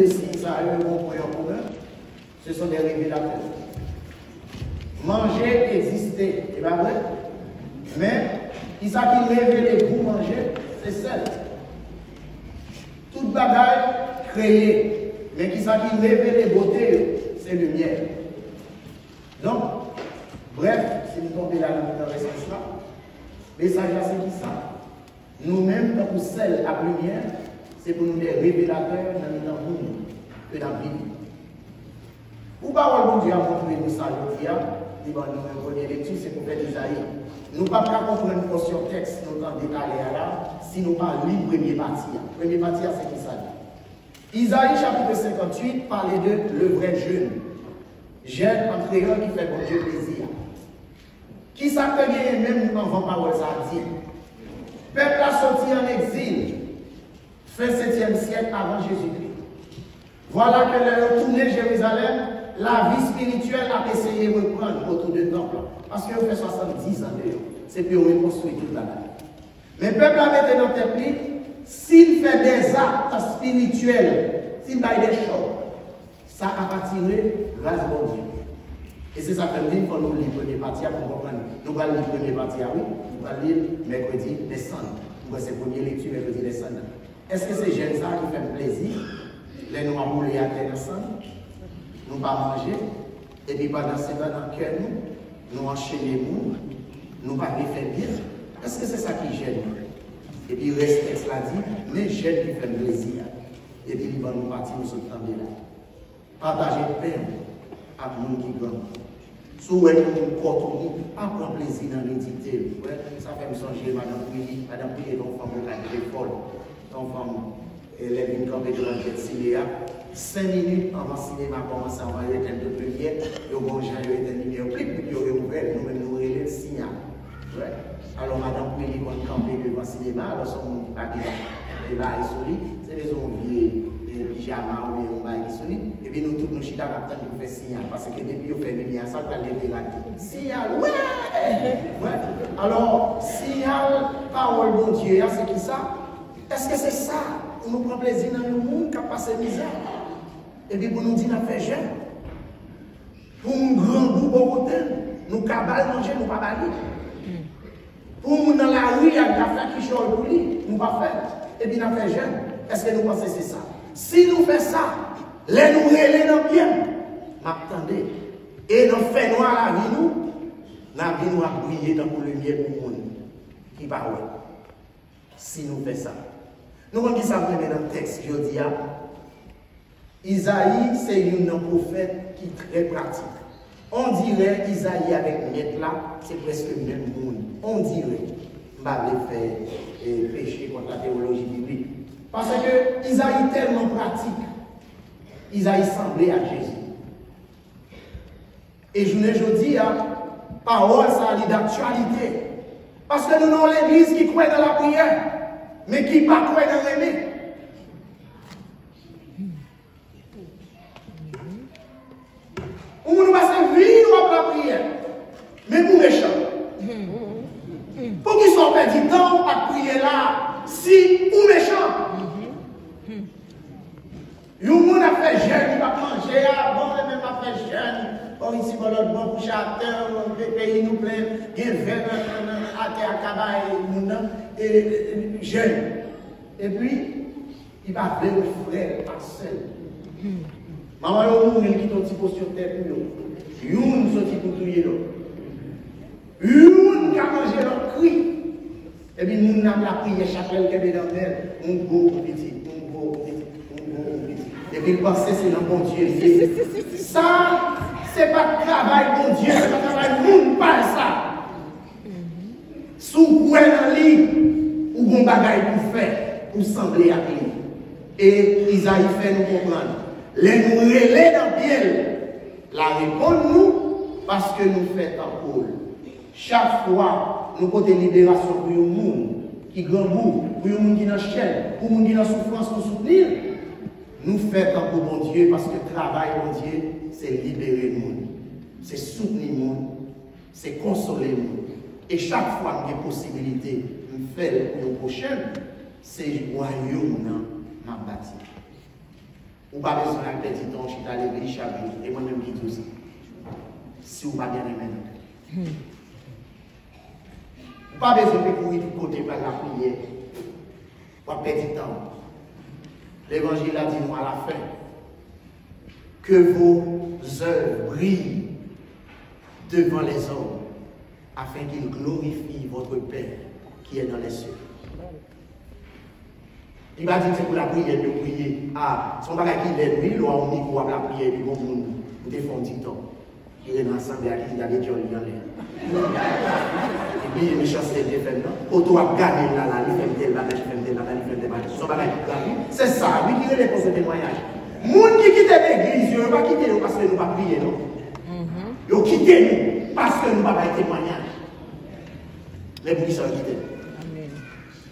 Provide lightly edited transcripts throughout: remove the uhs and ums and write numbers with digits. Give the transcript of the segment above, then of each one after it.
de signes, ça a eu un bon point en commun. Ce sont des révélateurs. Manger, exister, c'est pas vrai? Mais, qui ça qui révèle pour manger, c'est seul. Toute bagaille créée, mais qui ça qui révèle les beautés, c'est le miel. Donc, bref, si nous tombons là dans le sens là, le message là, c'est qui ça? Nous-mêmes, dans celle à lumière, c'est pour nous des révélateurs dans le monde que dans la vie. Ou parole de Dieu a montré nous ça aujourd'hui, nous avons une lecture, c'est pour faire Isaïe. Nous ne pouvons pas comprendre une portion texte, nous avons décalé là, si nous ne pas lire la première partie. La première partie, c'est qui ça dit? Isaïe chapitre 58 parlait de le vrai jeûne. Jeûne en créole qui fait bon Dieu plaisir. Qui s'appelle même avant parole ça dit? Peuple a sorti en exil, fin 7e siècle avant Jésus-Christ. Voilà que le retourné Jérusalem, la vie spirituelle a essayé de reprendre autour de temple. Parce qu'on fait 70 ans d'ailleurs. C'est puis on reconstruit toute la vie. Mais le peuple a mis dans le temple, s'il fait des actes spirituels, s'il fait des choses, ça a attiré grâce à Dieu. Et c'est ça que nous disons quand nous lisons les parties pour comprendre. Nous allons lire les premières parties, oui. Nous allons lire mercredi descendre. Nous c'est la première lecture mercredi descendre. Est-ce que c'est jeunes ça qui fait plaisir? Les nous avons roulé à terre ensemble. Nous pas manger. Et puis pendant ce temps dans le cœur, nous enchaîner nous pas faire bien. Est-ce que c'est ça qui gêne? Et puis le reste texte l'a dit, mais jeunes qui fait plaisir. Et puis nous allons partir, nous sommes tombés là. Partager le pain avec nous qui grand. Souhait nous portons, prendre plaisir dans l'unité. Ça fait me songer, Madame Pouilly, ton femme est folle. Ton femme, elle est une campée de l'enquête cinéa. 5 minutes avant le cinéma commence à envoyer les thèmes de première, le bon Jean est terminé au clip, puis il y ouvert, nous-mêmes nous relèvons le signal. Alors, Madame Pouilly, quand on campait devant le cinéma, alors son papier est là et solide, c'est les ongliers. Pyjama ou bien on va solide et puis nous tous nos chita captain nous fait signal parce que depuis on fait lumière ça va lever la signal ouais alors signal parole de Dieu c'est qui ça est-ce que c'est ça pour nous prendre plaisir dans le monde qui a passé misère et puis pour nous dire qu'on fait jeune pour un grand goût bon côté nous cabal manger nous pas bailler pour nous dans la rue il y a des affaires qui chôment pour lui nous pas faire et puis nous fait jeune est-ce que nous pensons que c'est ça? Si nous faisons ça, les nous relais dans bien, m'attendez. Et nous faisons noir la vie nous a brillé dans le lumière pour le monde qui va ouais. Si nous faisons ça. Nous voyons qui ça dans le texte, je dis, Isaïe, c'est un prophète qui est très pratique. On dirait Isaïe avec Miette là, c'est presque le même monde. On dirait, je vais faire péché contre la théologie biblique. Parce que Isaïe est tellement pratique. Isaïe semblait à Jésus. Et je ne dis, parole, ça a d'actualité. Parce que nous avons l'église qui croit dans la prière, mais qui ne croit pas dans l'aimer. Ou nous passons vivre la prière, mais pour méchants. Pour qu'ils soient perdus du temps à prier là, si ou méchants. Yon moun a fait jeûne, il va manger, bon, même a fait jeûne. Bon, ici, bon, l'autre, bon, coucher à terre, le pays nous plaît, il y a 20 à terre, à Kaba, et jeûne. Et puis, il va faire le frère par seul. Maman, yon moun, il quitte un petit peu sur terre pour yon. Yon sorti pour tuer l'autre. Yon qui a mangé l'autre cri. Et puis, moun n'a pas prié chapelle qui est dans elle, un beau petit, un beau petit. Et puis, penser c'est le bon Dieu. Ça, c'est pas le travail bon Dieu, c'est pas le travail monde pas ça. Sous quoi dans lui, ou bon bagaille pour faire, pour sembler à lui. Et Isaïe fait nous comprendre. Les nous relais dans pied, la réponse nous, parce que nous faisons un rôle. Chaque fois, nous avons une libération pour le monde qui grand bout, pour le monde qui est dans chaîne, pour le monde qui est dans souffrance, pour soutenir. Nous faisons pour bon Dieu parce que le travail bon Dieu, c'est libérer le monde, c'est soutenir le monde, c'est consoler le monde. Et chaque fois qu'il y a possibilité de faire pour le prochain, c'est le royaume qui m'a bâti. Ou pas besoin d'un petit temps, je suis allé l'église chaque jour. Et moi-même qui dis aussi. Si vous pas bien aimé. Pas besoin de courir de côté par la prière. Pas perdre du temps. L'évangile a dit nous à la fin que vos œuvres brillent devant les hommes afin qu'ils glorifient votre Père qui est dans les cieux. Il va dire que c'est pour la prière de prier. Ah, son bagage qui est lui, l'on a micro à la prière, puis bon, nous défendons du temps. Il est dans l'assemblée à qui il y a des gens qui ont l'air. Et puis, il est méchant, c'est le fait, non? Auto a gagné là, il fait tel bagage, il fait tel bagage, il fait tel bagage. Son bagage qui gagne. C'est ça, lui qui est pour ce témoignage. Moun qui quitte l'église, il ne va pas quitter nous parce que nous ne pas prier, non? Il quitte nous parce que nous ne pas faire témoignage. Les bougies sont quittés.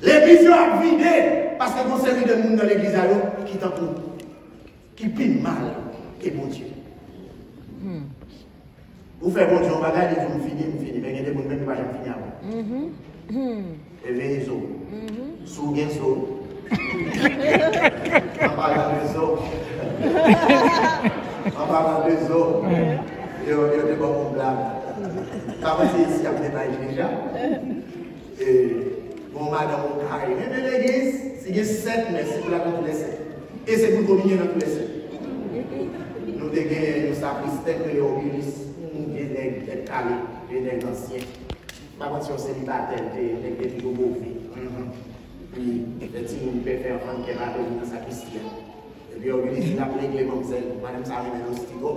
L'église a vidé parce que vous servez de monde dans l'église qui t'en qui pine mal que bon Dieu. Vous faites bon Dieu, on va regarder, vous finissez, mais il y a des gens qui ne vont pas finir avant. Et veillez les eaux. Sous bien eaux. En parlant des eaux. En parlant des eaux. Il y a des bons blagues. Quand vous ici, après la déjà. Bon, madame, on carré. Mais l'église, c'est 7 messes, c'est pour la tous les 7. Et c'est pour communier dans tous les 7. Nous avons nos sacristes, les organismes, des nègres calés, des nègres anciens. Par contre, si on est célibataire, des nègres toujours mauvais. Puis, les petits nous peuvent faire prendre qu'elle va devenir dans sa christiane. Et puis, l'organisme, il a appelé les mamzelles, madame Sarah, elle est au stylo.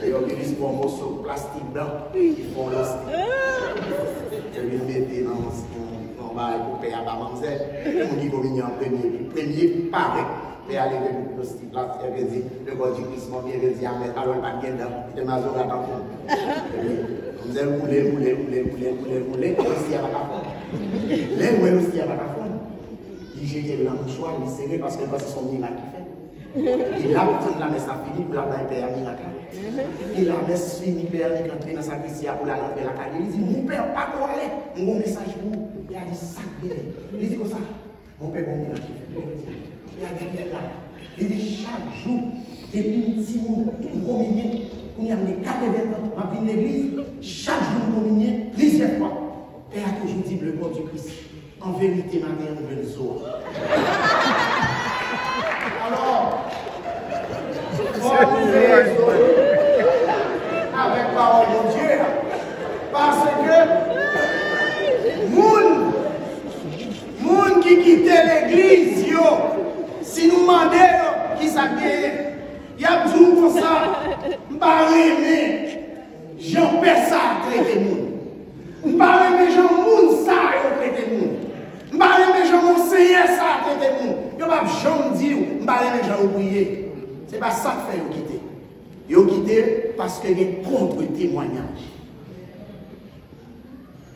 Et l'organisme, pour un morceau plastique blanc, ils font l'hostie. Je vais le mettre dans mon bail pour payer à ma mamzelle. On dit communion en premier, pareil. Et aller vers le style là, elle veut dire, le corps du Christ, mon bien, elle veut dire, alors elle va bien dedans, et ma zone là-dedans. Vous allez rouler, aussi à la café. Les rouler aussi à la café. Il jette le mouchoir, il serré parce que c'est son miracle qui fait. Il a besoin de la messe à fini pour la père miracle. Et la messe finie, père, il entre dans sa christiane pour la lancer la caille. Il dit, mon père, pas pour aller. Mon message pour vous. Il a dit, ça, il dit comme ça. Mon père, mon miracle qui fait. Il a dit là. Il dit chaque jour, depuis si vous communiez, on y a les 4 événements, on vient l'église, chaque jour vous communiez, plusieurs fois. Et a toujours dit le corps du Christ. En vérité, ma mère veut le soir. Alors, on fait avec parole de Dieu, parce que moun qui quittait l'église, yo. Si nous demandons qui ça fait, il y a tout comme ça, je ne pas aimer Jean Persa traiter moun. Je ne pas aimer Jean Moun ça traiter moun. Je ne pas aimer Jean Monseigneur ça traiter moun. Je ne pas Jean dire, je ne pas aimer Jean oublier. Ce n'est pas ça que fait quitter. Ils ont quitté parce qu'il y a contre-témoignage.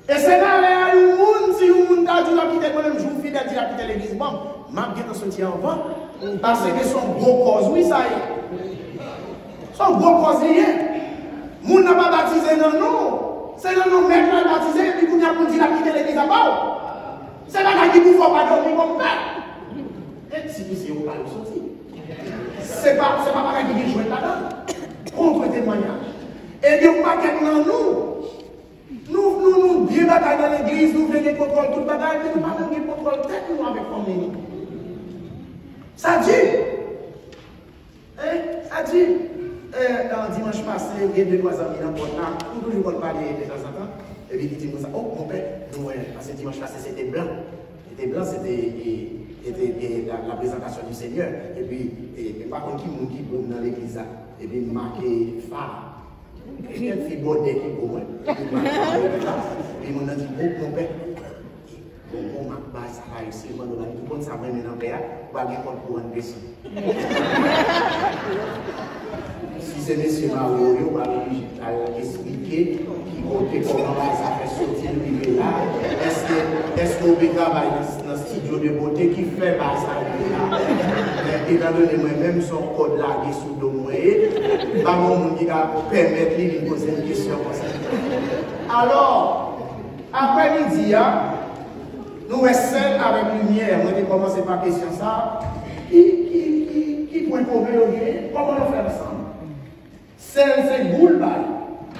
Et c'est là où le monde, si le monde a dit qu'il a quitté, moi-même je vous fidèle, il a quitté l'église. Bon, je vais sortir avant, parce que son gros cause, oui, ça y est. Son gros cause, il y est. Le monde n'a pas baptisé, non, non. C'est non, maître qui a baptisé, et puis il a dit qu'il a quitté l'église avant. C'est pas qu'il ne faut pas dormir comme père. Et si vous savez, vous parlez sortir. C'est pas qu'il dit jouer là-dedans. Contre-témoignage. Et il y a un paquet dans nous. Nous, bien bataille dans l'église, nous voulons contrôler toute bataille, mais nous ne pouvons pas contrôler tête nous avec famille. Ça dit, dans dimanche passé, il y a 2-3 amis dans le porte là, nous toujours parler de temps en temps, et puis il dit comme ça, oh mon père, nous, parce que dimanche passé c'était blanc. C'était blanc, c'était la présentation du Seigneur. Et puis, par contre, qui prône dans l'église, et puis marqué phare. Quel fait bonnet qui pour moi. Et mon a dit, oh mon père, bon, ma ça va ici, tout le monde s'en met dans le père, pas bien pour un dessin. Si c'est M. Mario, il va expliquer qui compte comment ça fait sortir le là. Est-ce qu'on peut travailler dans le studio de beauté qui fait pas ça là? Étant donné moi-même son code là, qui est sous le moi, pas mon monde qui va permettre de poser une question comme ça. Alors, après-midi, nous sommes seuls avec lumière. Moi, j'ai commencé par question ça. Qui Sel, c'est goule,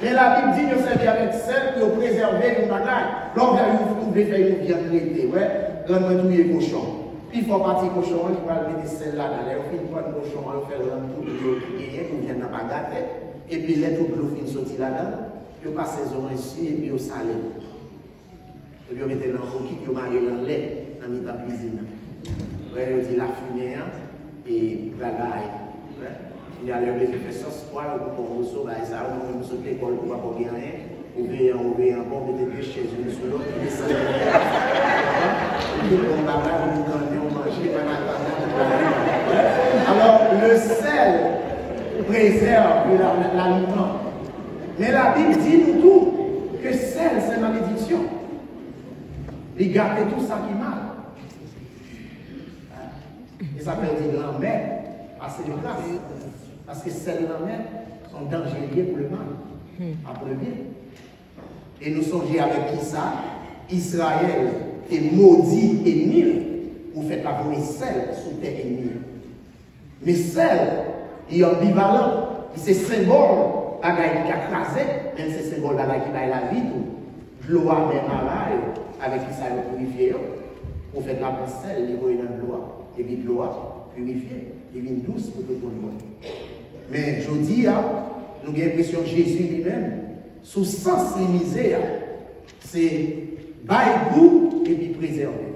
mais la Bible dit que c'est avec sel que vous préservez une bagaille. Lorsque vous pouvez faire une viande traitée, ouais, quand vous les cochons. Puis il faut partir cochon, il va mettre sel là dans l'air, puis il prend le cochon, il fait le tout, il vient dans la baguette, et puis les tout l'eau fin sorti là-dedans, il passe saison ici, et puis il salé. Et puis il met dans l'eau qui il marie dans le lait, dans la cuisine. Ouais, il dit la fumée, et la bagaille. Il y a les réflexions, quoi, pour vous sauver, ça, on va sauter l'école pour pas rien. On veut encore mettre des chaises une sur l'autre, et ça. Alors, le sel préserve l'aliment. Mais la Bible dit nous tout que sel, c'est malédiction. Il garde tout ça qui mal. Et ça peut dire grand-mère, assez de place. Parce que celles là sont dangereuses pour le mal, pas pour le bien. Et nous sommes avec qui ça? Israël est maudit et nul. Vous faites la vraie sel sous terre ennemie. Mais sel est ambivalent. C'est symbole bagaille qui a crasé, même c'est symbole bagaille qui a la vie. L'eau a même avec Israël purifié. Vous faites la sel, il y a une loi. Et puis l'eau a purifié. Il y a une douce pour tout le monde. Mais je dis, nous avons l'impression que Jésus lui-même, sous sens de misère, c'est bailler goût et puis préserver.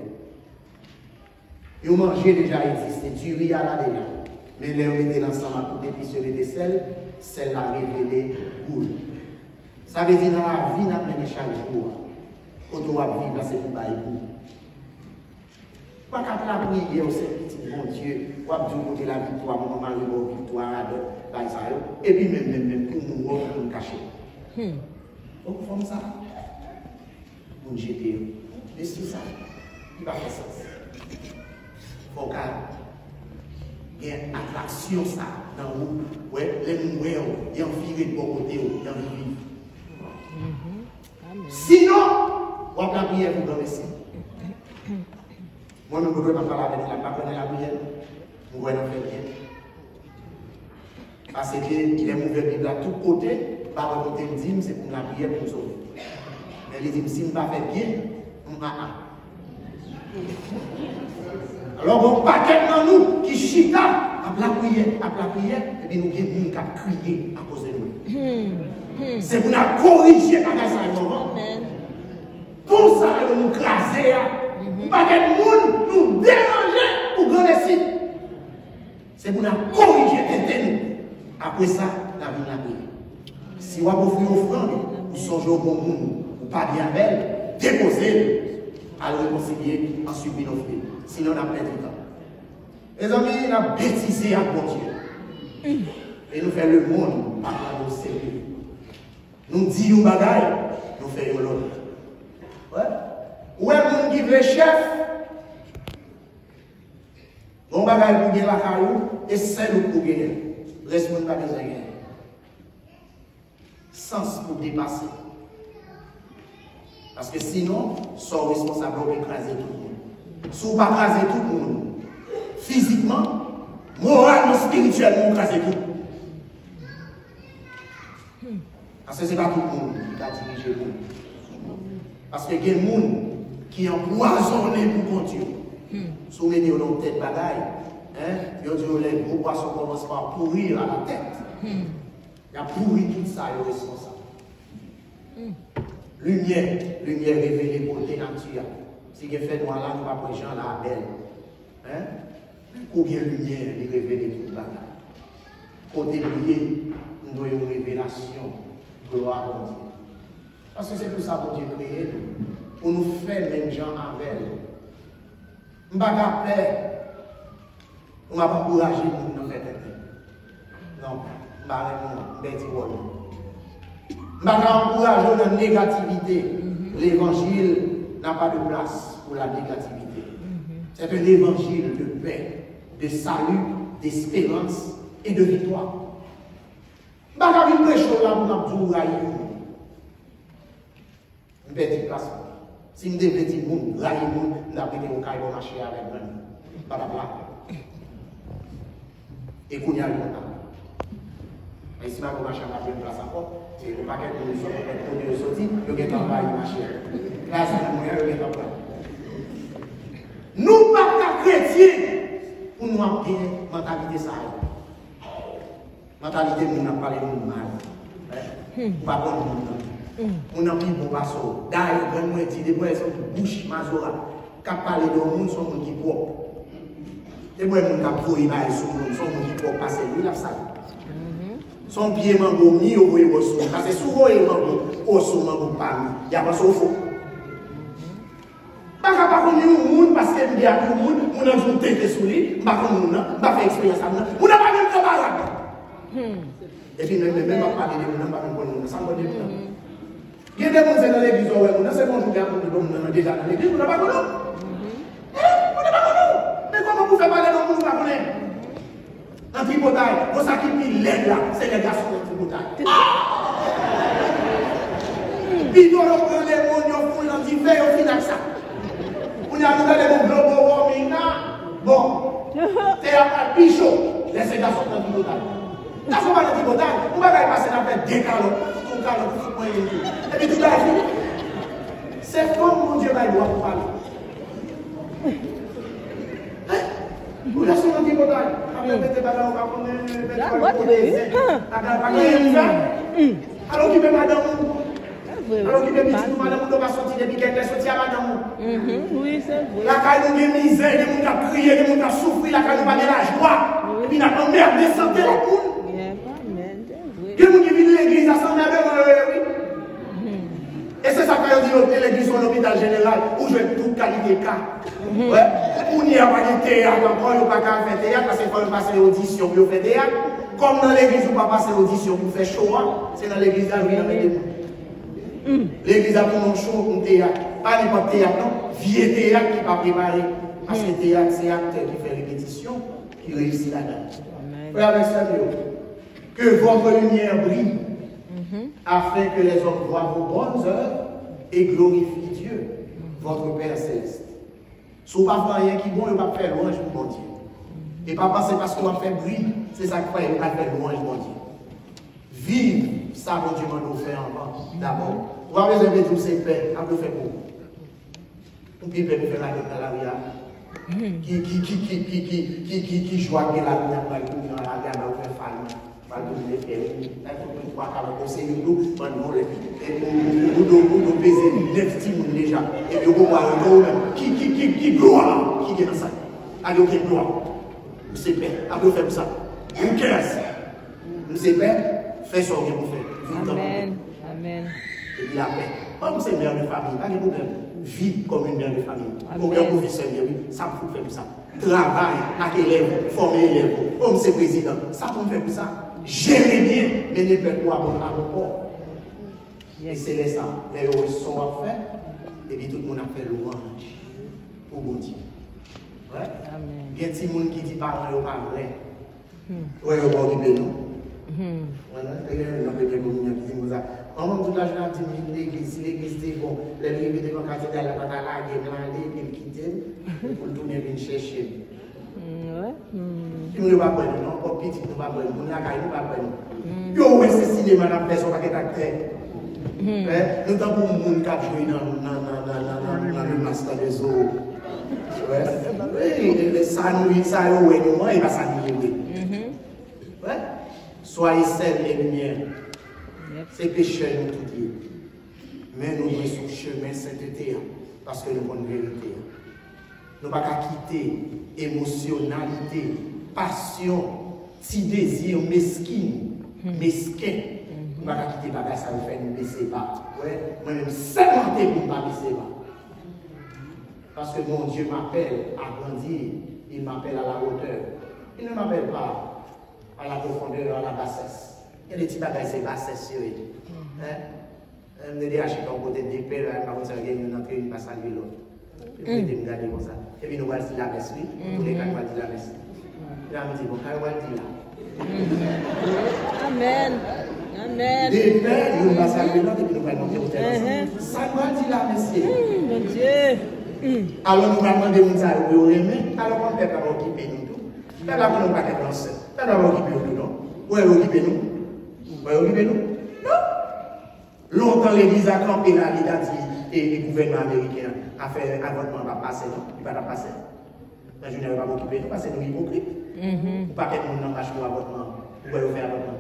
Et au manger déjà existé, du riz à la déjà. Mais là, on était ensemble à tout épicer des sel, celle-là révélé goût. Ça veut dire dans la vie, nous avons chaque jour. Quand on va vivre, c'est pour bailler goût. Pas qu'à la prière, c'est petit bon Dieu, ou à Dieu côté la victoire, mon mari, la victoire, et puis même pour nous cacher. Donc, comme ça, on jette. Mais c'est ça, il va faire sens. Il faut qu'il y ait une attraction ça dans vous. Ouais, les mourir, il y a un filet de bon côté, il y a un vivre. Sinon, on va la prière pour dans le ciel. Moi, je ne peux pas parler avec la prière, je vais faire bien. Parce qu'il est mauvais Bible à tout côté, par raconter une dîme, c'est pour la prière pour nous sauver. Mais les dîmes, si je ne pas faire bien, alors, bon, paquet dans nous qui chita à la prière, et puis nous avons des gens qui ont crié à cause de nous. C'est pour nous corriger par ça. Pour ça, nous craser. Pas que monde nous déranger pour grand sites. C'est pour nous corriger nous. Après ça, la vie la prière. Si vous avez offert offrande, vous songez au bon monde, ou pas bien belle, déposez à le réconcilier, ensuite vous offrir. Sinon, on a perdu du temps. Les amis, on a bêtisé à bon Dieu. Et nous faisons le monde par la nos sérieux. Nous disons bagaille, nous faisons l'autre. Ouais. Ou est-ce que nous qui chef? On va gagner pour gagner la caillou et c'est nous pour gagner. Reste nous pas besoin de gagner. Sens pour dépasser. Parce que sinon, sont responsables pour écraser tout le monde. Si vous ne pas écraser tout le monde, physiquement, moralement, spirituellement, écraser tout. Parce que ce n'est pas tout le monde qui va diriger le monde. Parce qu'il y a des gens qui empoisonnent pour continuer. Si vous mettez dans tête bagaille, ils ont dit les gros poissons commencent par pourrir à la tête. Il a pourri tout ça, il est responsable. Lumière révélée pour les nature. Si vous faites noir là, nous ne pas prendre Jean la belle. Combien de lumière est révélée tout là. Côté lié, nous avons une révélation. Gloire à Dieu. Parce que c'est pour ça que Dieu créé pour nous faire même gens avec. Je ne vais pas faire. On ne va pas encourager nous dans faire non, je ne vais pas dire. Je ne vais pas encourager dans la négativité. L'évangile n'a pas de place pour la négativité. C'est un évangile de paix, de salut, d'espérance et de victoire. Je ne vais pas dire prêcher là pour nous dire. Je vais dire place. Si je devais dire moun, railler moun, je vais dire au caille pour marcher avec moi. Pas de place. Et qu'on y a eu là. Et si ma marche à ma place encore, c'est le paquet de nous sommes sortis, le gars va y marcher. Là, c'est le moyen, le gars va. Nous, pas chrétiens, pour nous avoir une mentalité ça. Mentalité, nous n'avons pas parlé de mal. Pas bon monde. On n'a plus bon passeur. D'ailleurs, quand on dit des personnes qui bouche, mazora, qui parlent de monde, sont gens qui propres. Les personnes qui ont pris les sont gens qui propres passer, lui, là, ça. Son pied mango, mi au bout au son. Parce que souvent, il mango, au son mango, pas mi. Il n'y a pas son faux. Pas capable de nous monde parce que il y a tout le monde, on a une tête sur lui, pas comme nous, on a fait expérience à nous, on n'a pas même camarade. Et puis, même pas parler de nous, pas même nous, ça me dit tout. Il y a des gens dans l'église, on a c'est bon, je vais on a déjà dans l'église, on n'a pas connu. On n'a pas connu. Mais comment vous faites parler dans le monde, vous ne un tripotaille, vous savez qui l'aide là, c'est les garçons de tripotaille. Puis nous, on prend les mots, on prend l'antivers, on finit ça. On a regardé mon global warming là. Bon, c'est un pichot, les garçons de tripotaille. Là, on va dans le tripotaille, on va passer dans la tête, et puis tout à l'heure, c'est comme mon Dieu va doit parler. Vous laissez mon Dieu parler. Alors qui peut madame alors qui peut dire madame on va sortir depuis qu'elle est sortie à madame. Oui, c'est vrai. La caille nous de misère, les gens qui crié, les gens qui souffert, la caille nous pas de la joie. Et puis n'a pas merde de santé la monde. Que nous qui vivons l'église à San oui. Et c'est ça qu'on dit l'église en hôpital général où je vais toute qualité de cas. On n'y a pas de théâtre encore, on ne peut pas faire théâtre parce qu'il faut passer l'audition pour faire théâtre. Comme dans l'église, on ne peut pas passer l'audition pour faire show, c'est dans l'église d'avril. L'église a pour un show pour théâtre. Pas n'importe théâtre, non. Vieux théâtre qui n'est pas préparé. Parce que le théâtre, c'est acteur qui fait répétition, qui réussit là-dedans. Frère et sœurs, que votre lumière brille, afin que les hommes voient vos bonnes œuvres et glorifient Dieu, votre Père céleste. Si vous ne faites rien qui est bon, vous ne pouvez pas faire louange pour mon Dieu. Et pas penser parce qu'on va faire bruit, c'est ça qu'il faut pas faire louange pour mon Dieu. Vive ça, mon Dieu, nous fait encore. D'abord, vous avez besoin de tout ces paix, à vous faire pour vous. Vous pouvez faire la guerre dans la vie. Qui joue à la guerre dans la vie, vous faire faillite. Nous peser 9 timons déjà. Et puis on va qui gloire, qui est dans ça. Allez, ok, gloire. Nous sommes prêts. Après, faire ça. Nous casse. Nous sommes prêts. Fais ce qu'on veut faire. Amen. Amen. Et puis la paix. Comme c'est une mère de famille, pas de problème. Vie comme une mère de famille. Combien vous faites servir, ça vous fait pour ça. Travail, avec élèves, former élèves. Comme c'est président, ça vous fait pour ça. Gérer bien, mais ne faites pas à mon corps. Et c'est là ça. Les sont à faire, et puis tout le monde a fait louange pour mon Dieu. Ouais? Il y a des gens qui disent pas vrai. Ouais, on va occuper nous. Voilà, il y a des gens qui disent ça. Comment toute la journée dit l'église est bon, les livres de la cathédrale, la cathédrale, il quitte pour tourner venir chercher. Si nous ne pas prendre, non, pour petit, nous ne pas prendre, nous ne pas prendre. Yo, ouais, c'est cinéma, la personne qui est acteur. Nous avons un monde qui a joué dans le master des eaux. Oui, ça nous, ça nous, il va s'annuler. Soyez sel et lumière. C'est péché nous tout. Mais nous sommes sur le chemin sainteté parce que nous avons une vérité. Nous ne pouvons pas quitter émotionnalité, passion, petit désir mesquin. Nous ne pouvons pas quitter bagage, ça nous fait nous baisser pas. Moi-même, seulement pour ne pas baisser pas. Parce que mon Dieu m'appelle à grandir, il m'appelle à la hauteur. Il ne m'appelle pas à la profondeur, à la bassesse. Il y a des petits bagages, c'est bassesse, sérieux. Je me dis, acheter ton côté de paix, par contre, ça vient une entrée, une passe à l'autre. Je vais me garder comme ça. Et puis nous allons dire la messe, oui. Tous les quatre, nous allons dire la messe. Là, on dit, bon, quand on va dire là. Amen. Amen. Des pères, nous allons saluer l'autre, et puis nous allons monter au terrain. Ça va dire la messe. Mon Dieu. Alors nous allons demander aux gens où ils aiment. Alors on peut pas occuper nous tout. Là, nous ne pouvons pas être ensemble. Là, nous allons occuper nous, non? Où est-ce occuper nous? Vous occupez nous? Non. Longtemps, l'Église a campé là, il a dit, et le gouvernement américain a fait un avortement, va passer, non? Il va pas passer. Je ne vais pas m'occuper, parce que nous sommes hypocrites. Ou pas que nous n'en marchons pour avortement. Vous pouvez faire avortement.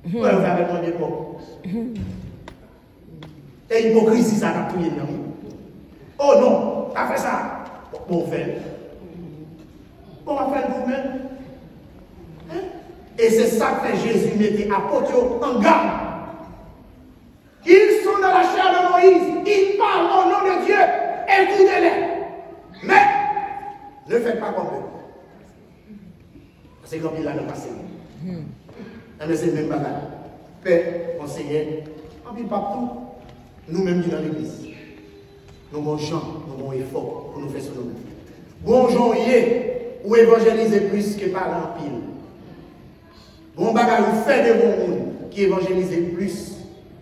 Vous pouvez faire avortement bien pour. Et l'hypocrisie, ça a prié dans nous. Oh non, t'as fait ça. Bon, on fait. Bon, on va faire vous-même. Hein? Et c'est ça que Jésus mettait apôtres en garde. Ils sont dans la chair de Moïse. Ils parlent au nom de Dieu. Écoutez-les. Mais, ne faites pas comme eux. C'est comme il a le passé. Mais c'est le même bagage. Père, conseiller, en ville partout. Nous-mêmes dans l'église. Nous avons gens, nous avons effort pour nous faire ce nom. Bonjour, ou évangéliser plus que par en pile. Bon bagage, vous faites de bon monde qui évangélise plus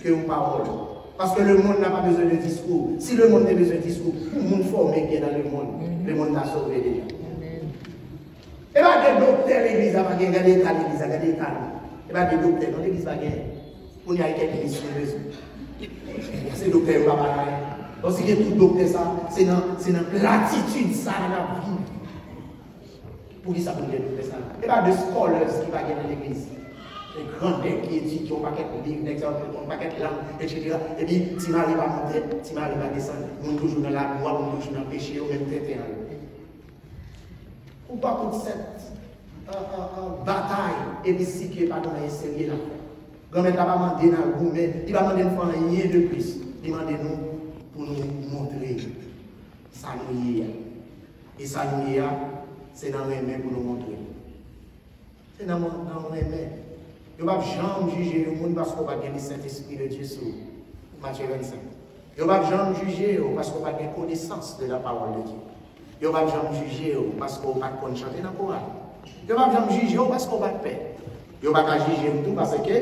que une parole. Parce que le monde n'a pas besoin de discours. Si le monde a besoin de discours, tout le monde formé qui est dans le monde l'a sauvé déjà. Et bien, des docteurs, l'église va gagner, des états, l'église va gagner. Et bien, des docteurs, non, l'église va gagner. On y a quelqu'un qui se fait. C'est docteur, on va pas gagner. Parce que tout docteur, ça, c'est dans l'attitude, ça, dans la vie. Pour qui ça peut être ça? Et bien, de scholars qui va gagner dans l'église. Les grands qui étudient, un paquet de livres, un paquet de langues, etc. Et puis, si Marie va monter, si Marie va descendre, on est toujours dans la loi, on est toujours dans le péché, on est traité. Ou pas pour cette bataille, et puis si qui n'est pas dans les sérieux là. Quand il va demander dans le gourmet, il va demander de faire rien de plus. Il va demander nous pour nous montrer ça nous y est. Et ça nous y est, c'est dans les mains pour nous montrer. C'est dans les mains. Il ne va pas jamais juger le monde parce qu'on va gagner le Saint-Esprit de Dieu sur Matthieu 25. Il ne va pas jamais juger parce qu'on va gagner connaissance de la parole de Dieu. Il ne va pas jamais juger parce qu'on va pas chanter dans le Coran. Il ne va pas jamais juger parce qu'on va paix. Il ne va pas juger tout parce que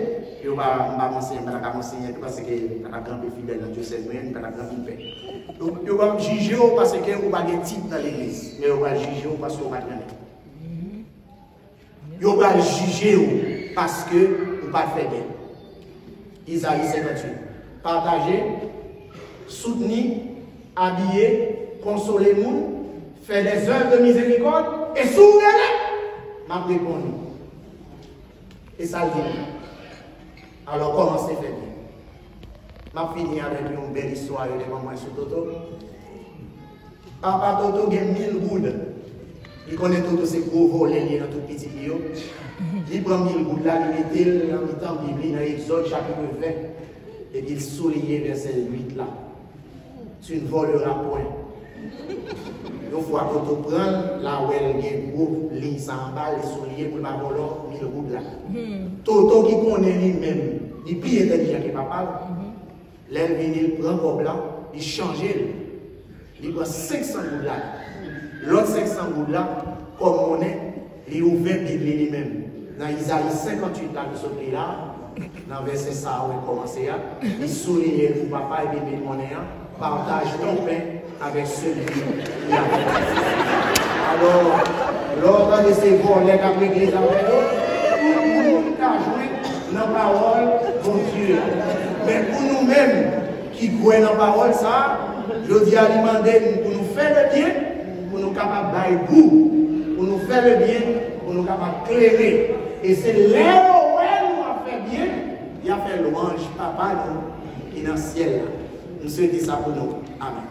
il ne va pas m'enseigner tout parce que il a grand fidèle dans Dieu, il a grand paix. Il ne va pas juger parce que on va gagner titre dans l'église, mais il va juger parce qu'on va gagner. Il va juger parce que vous ne pas faire bien. Isaïe 58. Partagez, soutenez, habillez, consolez les gens, faites des œuvres de miséricorde et sourez-les. M'a répondu. Et ça le dit. Alors commencez à faire bien. M'a fini avec une belle histoire de maman sur Toto. Papa Toto a 1000 gouttes. Il connaît Toto ses gros volets dans tout petit bio. Il prend 1000 gouttes là, il met dans le temps biblique, dans l'Exode chapitre 20, et il souligne verset 8 là. Tu ne voleras point. Une fois que tu prends là où elle est gros, ligne sans balle, il souligne pour la voler 1000 gouttes là. Toto qui connaît lui-même, il pire intelligent que papa. L'elle vient, il prend comme là, il change, il prend 500 gouttes là. L'autre 500 gouttes là, comme on est, il ouvre Bible lui-même. Dans Isaïe 58, là, nous sommes là, dans verset ça, on a commencé, il souligne pour papa et bébé monnaie, partage ton pain avec celui qui a fait. Alors, lors de ces volets après l'église avec nous, tout le monde a joué dans la parole de Dieu. Mais pour nous-mêmes qui croyons dans la parole, ça, je dis à demander pour nous faire le bien, pour nous capables d'aller goût, pour nous faire le bien, pour nous capables de clairer. Et c'est là où nous a fait bien, il a fait louange, papa, nous, qui est dans le ciel. Nous souhaitons ça pour nous. Amen.